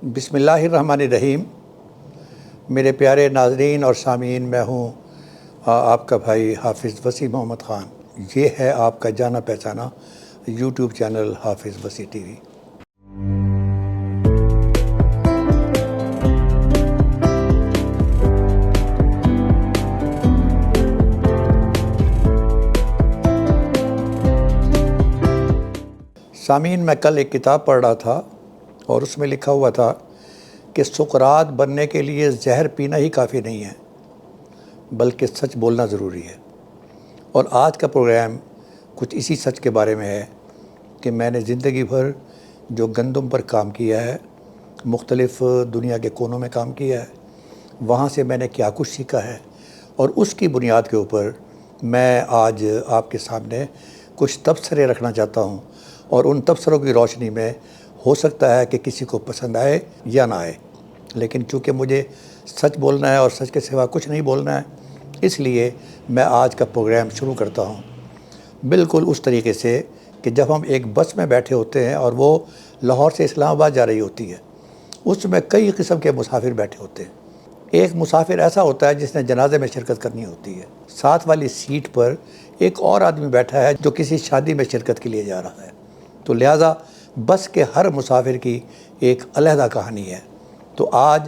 بسم اللہ الرحمن الرحیم۔ میرے پیارے ناظرین اور سامعین، میں ہوں آپ کا بھائی حافظ وسیع محمد خان۔ یہ ہے آپ کا جانا پہچانا یوٹیوب چینل حافظ وسیع ٹی وی۔ سامعین، میں کل ایک کتاب پڑھ رہا تھا اور اس میں لکھا ہوا تھا کہ سقراط بننے کے لیے زہر پینا ہی کافی نہیں ہے، بلکہ سچ بولنا ضروری ہے۔ اور آج کا پروگرام کچھ اسی سچ کے بارے میں ہے کہ میں نے زندگی بھر جو گندم پر کام کیا ہے، مختلف دنیا کے کونوں میں کام کیا ہے، وہاں سے میں نے کیا کچھ سیکھا ہے، اور اس کی بنیاد کے اوپر میں آج آپ کے سامنے کچھ تبصرے رکھنا چاہتا ہوں، اور ان تبصروں کی روشنی میں ہو سکتا ہے کہ کسی کو پسند آئے یا نہ آئے، لیکن چونکہ مجھے سچ بولنا ہے اور سچ کے سوا کچھ نہیں بولنا ہے، اس لیے میں آج کا پروگرام شروع کرتا ہوں بالکل اس طریقے سے کہ جب ہم ایک بس میں بیٹھے ہوتے ہیں اور وہ لاہور سے اسلام آباد جا رہی ہوتی ہے، اس میں کئی قسم کے مسافر بیٹھے ہوتے ہیں۔ ایک مسافر ایسا ہوتا ہے جس نے جنازے میں شرکت کرنی ہوتی ہے، ساتھ والی سیٹ پر ایک اور آدمی بیٹھا ہے جو کسی شادی میں شرکت کے لیے جا رہا ہے، تو لہٰذا بس کے ہر مسافر کی ایک علیحدہ کہانی ہے۔ تو آج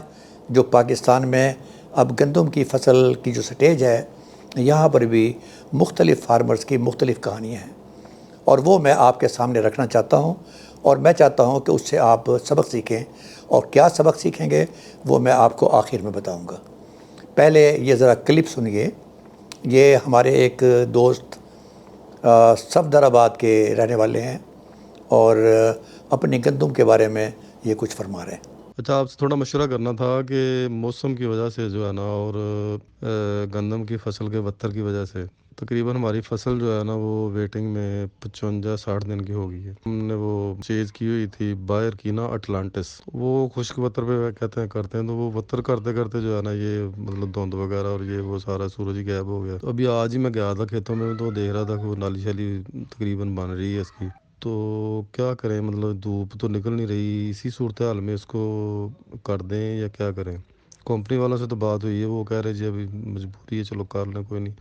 جو پاکستان میں اب گندم کی فصل کی جو سٹیج ہے، یہاں پر بھی مختلف فارمرز کی مختلف کہانیاں ہیں، اور وہ میں آپ کے سامنے رکھنا چاہتا ہوں، اور میں چاہتا ہوں کہ اس سے آپ سبق سیکھیں، اور کیا سبق سیکھیں گے وہ میں آپ کو آخر میں بتاؤں گا۔ پہلے یہ ذرا کلپ سنیے۔ یہ ہمارے ایک دوست صفدر آباد کے رہنے والے ہیں اور اپنی گندم کے بارے میں یہ کچھ فرما رہے ہیں۔ اچھا، آپ سے تھوڑا مشورہ کرنا تھا کہ موسم کی وجہ سے جو ہے نا، اور گندم کی فصل کے وتر کی وجہ سے تقریباً ہماری فصل جو ہے نا وہ ویٹنگ میں 55-60 دن کی ہو گئی ہے۔ ہم نے وہ چیز کی ہوئی تھی باہر کی نا اٹلانٹس، وہ خشک وتر پہ کرتے ہیں تو وہ وتر کرتے کرتے جو ہے نا یہ مطلب دھند وغیرہ اور یہ وہ سارا سورج ہی غائب ہو گیا۔ تو ابھی آج ہی میں گیا تھا کھیتوں میں، تو دیکھ رہا تھا کہ وہ نالی شالی تقریباً بن رہی ہے اس کی۔ تو کیا کریں، مطلب دھوپ تو نکل نہیں رہی، اسی صورتحال میں اس کو کر دیں یا کیا کریں؟ کمپنی والوں سے تو بات ہوئی ہے، وہ کہہ رہے جی ابھی مجبوری ہے، چلو کر لیں، کوئی نہیں،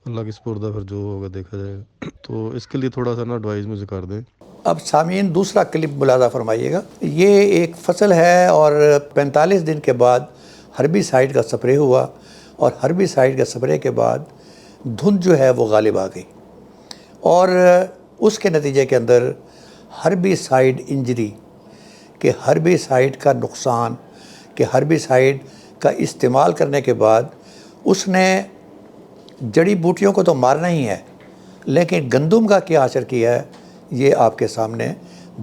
اللہ کی سپرد ہے، پھر جو ہوگا دیکھا جائے گا۔ تو اس کے لیے تھوڑا سا نا ایڈوائز مجھے کر دیں۔ اب سامعین دوسرا کلپ ملاحظہ فرمائیے گا۔ یہ ایک فصل ہے اور 45 دن کے بعد ہربی سائیڈ کا سپرے ہوا، اور ہربی سائیڈ کے سپرے کے بعد دھند جو ہے وہ غالب آ گئی، اور اس کے نتیجے کے اندر ہربی سائیڈ انجری، کہ ہربی سائیڈ کا نقصان، کہ ہربی سائیڈ کا استعمال کرنے کے بعد اس نے جڑی بوٹیوں کو تو مارنا ہی ہے، لیکن گندم کا کیا اثر کیا ہے یہ آپ کے سامنے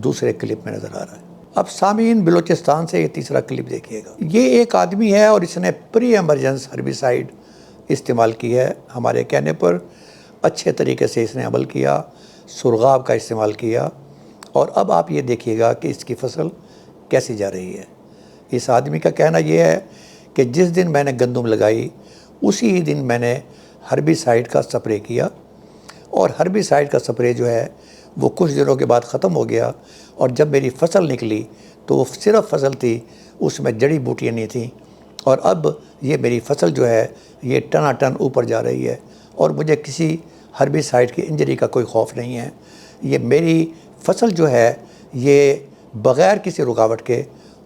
دوسرے کلپ میں نظر آ رہا ہے۔ اب سامعین بلوچستان سے یہ تیسرا کلپ دیکھیے گا۔ یہ ایک آدمی ہے اور اس نے پری ایمرجنس ہربی سائیڈ استعمال کی ہے، ہمارے کہنے پر اچھے طریقے سے اس نے عمل کیا، سرغاب کا استعمال کیا، اور اب آپ یہ دیکھیے گا کہ اس کی فصل کیسی جا رہی ہے۔ اس آدمی کا کہنا یہ ہے کہ جس دن میں نے گندم لگائی اسی دن میں نے ہربی سائیڈ کا سپرے کیا، اور ہربی سائیڈ کا سپرے جو ہے وہ کچھ دنوں کے بعد ختم ہو گیا، اور جب میری فصل نکلی تو وہ صرف فصل تھی، اس میں جڑی بوٹیاں نہیں تھیں، اور اب یہ میری فصل جو ہے یہ ٹنا ٹن اوپر جا رہی ہے، اور مجھے کسی ہربی سائیڈ کی انجری کا کوئی خوف نہیں ہے۔ یہ میری فصل جو ہے یہ بغیر کسی رکاوٹ کے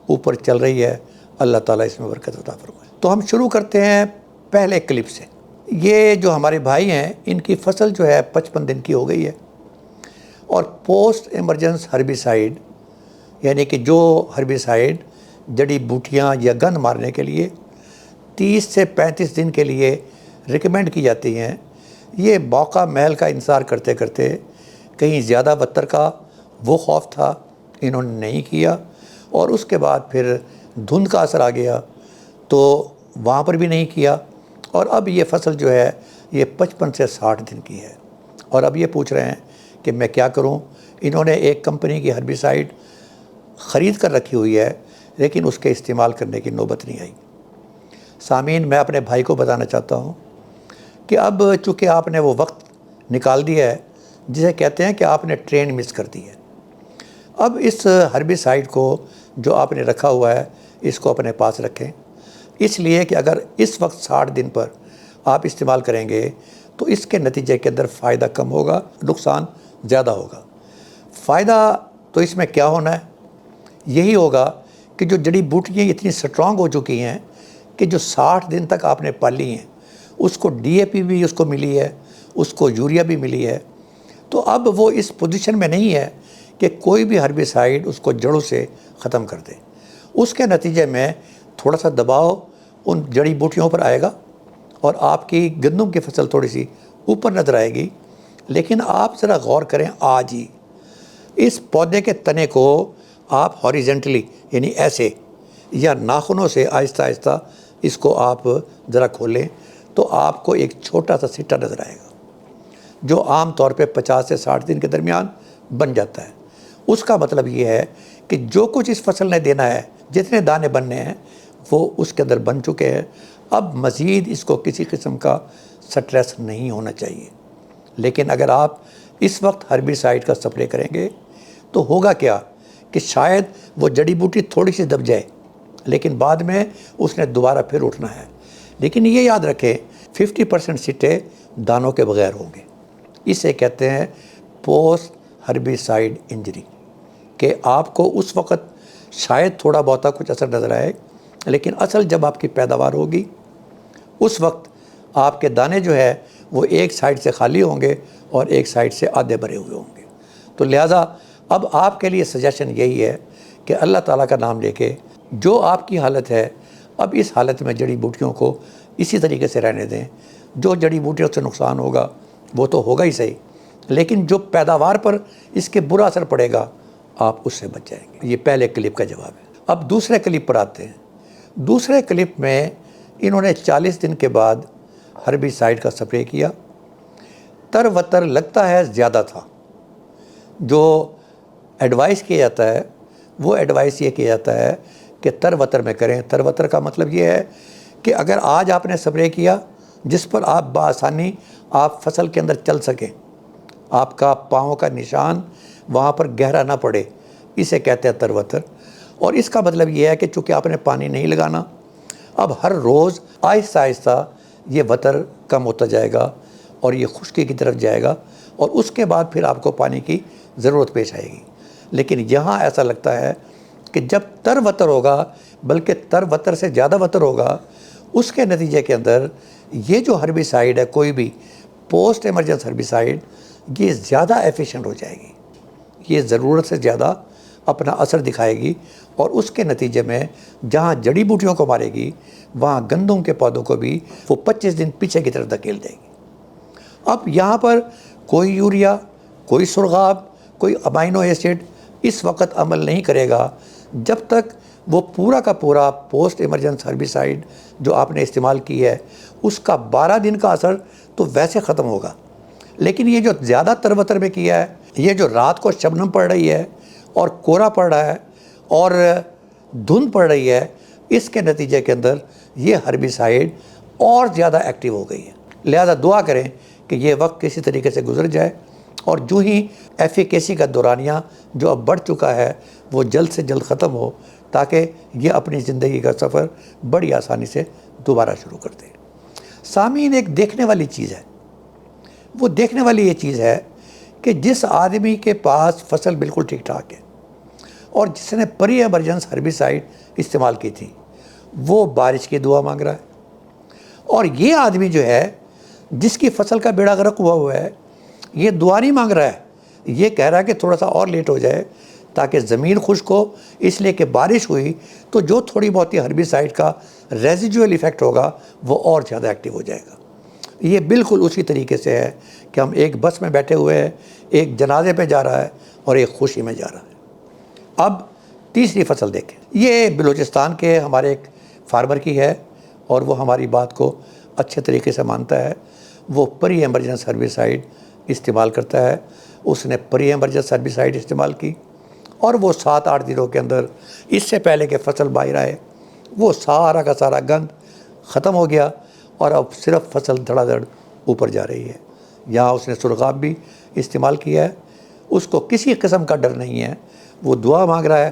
اوپر چل رہی ہے، اللہ تعالیٰ اس میں برکت عطا فرمائے۔ تو ہم شروع کرتے ہیں پہلے کلپ سے۔ یہ جو ہمارے بھائی ہیں ان کی فصل جو ہے 55 دن کی ہو گئی ہے، اور پوسٹ ایمرجنس ہربی سائیڈ، یعنی کہ جو ہربی سائیڈ جڑی بوٹیاں یا گند مارنے کے لیے 30 سے 35 دن کے لیے ریکمینڈ کی جاتی ہیں، یہ موقع محل کا انتظار کرتے کرتے کہیں زیادہ بدتر کا وہ خوف تھا، انہوں نے نہیں کیا، اور اس کے بعد پھر دھند کا اثر آ گیا تو وہاں پر بھی نہیں کیا، اور اب یہ فصل جو ہے یہ 55 سے 60 دن کی ہے، اور اب یہ پوچھ رہے ہیں کہ میں کیا کروں۔ انہوں نے ایک کمپنی کی ہربی سائیڈ خرید کر رکھی ہوئی ہے، لیکن اس کے استعمال کرنے کی نوبت نہیں آئی۔ سامعین، میں اپنے بھائی کو بتانا چاہتا ہوں کہ اب چونکہ آپ نے وہ وقت نکال دیا ہے جسے کہتے ہیں کہ آپ نے ٹرین مس کر دی ہے، اب اس ہربی سائیڈ کو جو آپ نے رکھا ہوا ہے اس کو اپنے پاس رکھیں، اس لیے کہ اگر اس وقت 60 دن پر آپ استعمال کریں گے تو اس کے نتیجے کے اندر فائدہ کم ہوگا، نقصان زیادہ ہوگا۔ فائدہ تو اس میں کیا ہونا ہے؟ یہی ہوگا کہ جو جڑی بوٹیاں اتنی سٹرونگ ہو چکی ہیں کہ جو 60 دن تک آپ نے پالی ہیں، اس کو ڈی اے پی بھی اس کو ملی ہے، اس کو یوریا بھی ملی ہے، تو اب وہ اس پوزیشن میں نہیں ہے کہ کوئی بھی ہربیسائیڈ اس کو جڑوں سے ختم کر دے۔ اس کے نتیجے میں تھوڑا سا دباؤ ان جڑی بوٹیوں پر آئے گا اور آپ کی گندم کی فصل تھوڑی سی اوپر نظر آئے گی۔ لیکن آپ ذرا غور کریں، آج ہی اس پودے کے تنے کو آپ ہاریزنٹلی یعنی ایسے یا ناخنوں سے آہستہ آہستہ اس کو آپ ذرا کھولیں تو آپ کو ایک چھوٹا سا سٹا نظر آئے گا جو عام طور پہ 50 سے 60 دن کے درمیان بن جاتا ہے۔ اس کا مطلب یہ ہے کہ جو کچھ اس فصل نے دینا ہے، جتنے دانے بننے ہیں وہ اس کے اندر بن چکے ہیں۔ اب مزید اس کو کسی قسم کا سٹریس نہیں ہونا چاہیے۔ لیکن اگر آپ اس وقت ہربیسائیڈ کا سپرے کریں گے تو ہوگا کیا کہ شاید وہ جڑی بوٹی تھوڑی سی دب جائے، لیکن بعد میں اس نے دوبارہ پھر اٹھنا ہے۔ لیکن یہ یاد رکھیں 50% سٹے دانوں کے بغیر ہوں گے۔ اسے کہتے ہیں پوسٹ ہربیسائیڈ انجری، کہ آپ کو اس وقت شاید تھوڑا بہتا کچھ اثر نظر آئے، لیکن اصل جب آپ کی پیداوار ہوگی اس وقت آپ کے دانے جو ہے وہ ایک سائیڈ سے خالی ہوں گے اور ایک سائیڈ سے آدھے بھرے ہوئے ہوں گے۔ تو لہٰذا اب آپ کے لیے سجیشن یہی ہے کہ اللہ تعالیٰ کا نام لے کے جو آپ کی حالت ہے، اب اس حالت میں جڑی بوٹیوں کو اسی طریقے سے رہنے دیں۔ جو جڑی بوٹیوں سے نقصان ہوگا وہ تو ہوگا ہی صحیح، لیکن جو پیداوار پر اس کے برا اثر پڑے گا آپ اس سے بچ جائیں گے۔ یہ پہلے کلپ کا جواب ہے۔ اب دوسرے کلپ پر آتے ہیں۔ دوسرے کلپ میں انہوں نے 40 دن کے بعد ہربیسائیڈ کا سپرے کیا۔ تر وتر لگتا ہے زیادہ تھا۔ جو ایڈوائس کیا جاتا ہے وہ ایڈوائس یہ کیا جاتا ہے کہ تر وتر میں کریں۔ تر وتر کا مطلب یہ ہے کہ اگر آج آپ نے سپرے کیا جس پر آپ بآسانی آپ فصل کے اندر چل سکیں، آپ کا پاؤں کا نشان وہاں پر گہرا نہ پڑے، اسے کہتے ہیں تر وتر۔ اور اس کا مطلب یہ ہے کہ چونکہ آپ نے پانی نہیں لگانا، اب ہر روز آہستہ آہستہ یہ وتر کم ہوتا جائے گا اور یہ خشکی کی طرف جائے گا، اور اس کے بعد پھر آپ کو پانی کی ضرورت پیش آئے گی۔ لیکن یہاں ایسا لگتا ہے کہ جب تر وتر ہوگا، بلکہ تر وتر سے زیادہ وتر ہوگا، اس کے نتیجے کے اندر یہ جو ہربیسائیڈ ہے، کوئی بھی پوسٹ ایمرجنس ہربیسائیڈ، یہ زیادہ ایفیشینٹ ہو جائے گی، یہ ضرورت سے زیادہ اپنا اثر دکھائے گی، اور اس کے نتیجے میں جہاں جڑی بوٹیوں کو مارے گی وہاں گندم کے پودوں کو بھی وہ 25 دن پیچھے کی طرف دھکیل دے گی۔ اب یہاں پر کوئی یوریا، کوئی سرغاب، کوئی امائنو ایسڈ اس وقت عمل نہیں کرے گا جب تک وہ پورا کا پورا پوسٹ ایمرجنس ہربیسائیڈ جو آپ نے استعمال کی ہے اس کا 12 دن کا اثر تو ویسے ختم ہوگا۔ لیکن یہ جو زیادہ تر وتر میں کیا ہے، یہ جو رات کو شبنم پڑ رہی ہے اور کورا پڑ رہا ہے اور دھند پڑ رہی ہے، اس کے نتیجے کے اندر یہ ہربیسائیڈ اور زیادہ ایکٹیو ہو گئی ہے۔ لہذا دعا کریں کہ یہ وقت کسی طریقے سے گزر جائے اور جو ہی ایفیکیسی کا دورانیہ جو اب بڑھ چکا ہے وہ جلد سے جلد ختم ہو، تاکہ یہ اپنی زندگی کا سفر بڑی آسانی سے دوبارہ شروع کر دیں۔ سامعین، ایک دیکھنے والی چیز ہے، وہ دیکھنے والی یہ چیز ہے کہ جس آدمی کے پاس فصل بالکل ٹھیک ٹھاک ہے اور جس نے پری ایمرجنس ہربیسائیڈ استعمال کی تھی، وہ بارش کی دعا مانگ رہا ہے، اور یہ آدمی جو ہے جس کی فصل کا بیڑا غرق ہوا ہے، یہ دعا نہیں مانگ رہا ہے، یہ کہہ رہا ہے کہ تھوڑا سا اور لیٹ ہو جائے تاکہ زمین خشک ہو، اس لیے کہ بارش ہوئی تو جو تھوڑی بہت ہربیسائیڈ کا ریزیڈول ایفیکٹ ہوگا وہ اور زیادہ ایکٹیو ہو جائے گا۔ یہ بالکل اسی طریقے سے ہے کہ ہم ایک بس میں بیٹھے ہوئے ہیں، ایک جنازے پہ جا رہا ہے اور ایک خوشی میں جا رہا ہے۔ اب تیسری فصل دیکھیں، یہ بلوچستان کے ہمارے ایک فارمر کی ہے اور وہ ہماری بات کو اچھے طریقے سے مانتا ہے۔ وہ پری ایمرجنس ہربیسائیڈ استعمال کرتا ہے، اس نے پری ایمرجنس ہربیسائیڈ استعمال کی اور وہ 7-8 دنوں کے اندر اس سے پہلے کہ فصل باہر آئے وہ سارا کا سارا گند ختم ہو گیا، اور اب صرف فصل دھڑا دھڑ اوپر جا رہی ہے۔ یہاں اس نے سرغاب بھی استعمال کیا ہے، اس کو کسی قسم کا ڈر نہیں ہے، وہ دعا مانگ رہا ہے